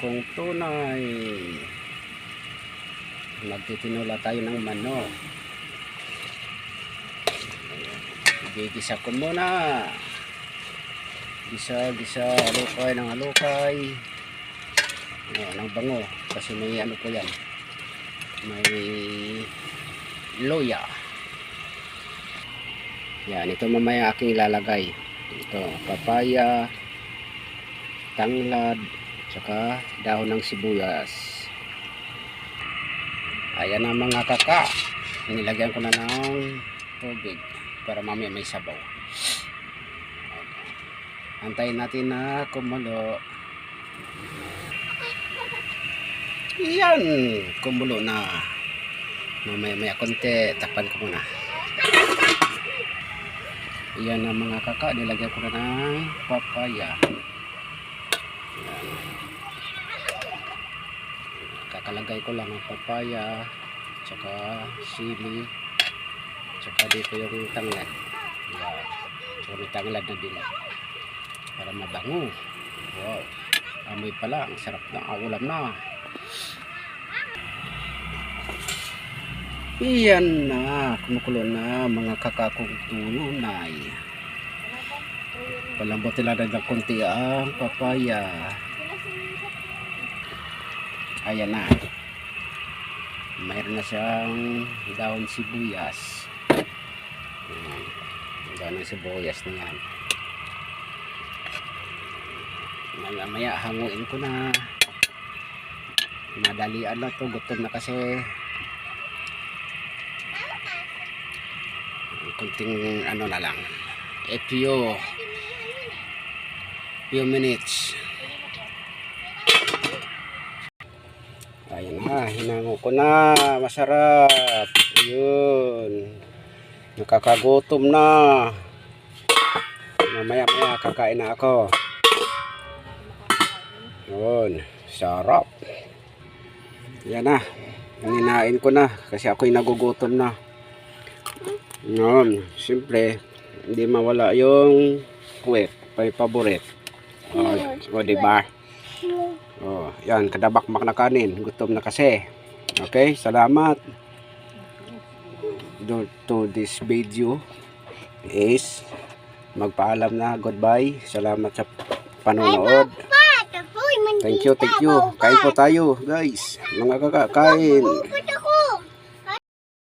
kong tunay. Magtitinula tayo ng manok. Gigisa ko muna. Gisa, alukay ng alukay. Ng bango. Kasi may ano po yan. May loya. Yan, ito mamaya aking ilalagay. Ito, papaya, tanglad, tsaka dahon ng sibuyas. Ayan na mga kaka. Nilagyan ko na ng tubig para mamaya may sabaw. Antayin natin na kumulo. Yan, kumulo na. Mamaya konti, takpan ko muna. Yan na mga kaka, nilagyan ko na ng papaya. Yan. Kakalagay ko lang ng papaya, tsaka sili, tsaka dito yung tanglad. Yan. So may tanglad na din para mabango. Wow, amoy pala, ang sarap na, ulam na. Iyan na, kumukulo na mga kakakong tunay. Palambot nila na ng konti ang papaya. Ayan na. Mayroon na siyang dahon sibuyas. Dahon ng sibuyas na yan. Maya hanguin ko na. Madalian na to, gutom na kasi. Kunting ano na lang, a few minutes. Ayan na, hinango ko na, masarap. Yun, nakakagutom na. Mamaya kakain na ako. Yun, sarap. Yan na, ninain ko na kasi ako'y nagugutom na. Noon, siyempre hindi mawala yung kwek, paborite. O diba? Oh, yan, kadabakmak na kanin. Gutom na kasi. Okay, salamat. To this video is magpaalam na. Goodbye. Salamat sa panonood. Thank you. Kain po tayo, guys. Mga kakakain.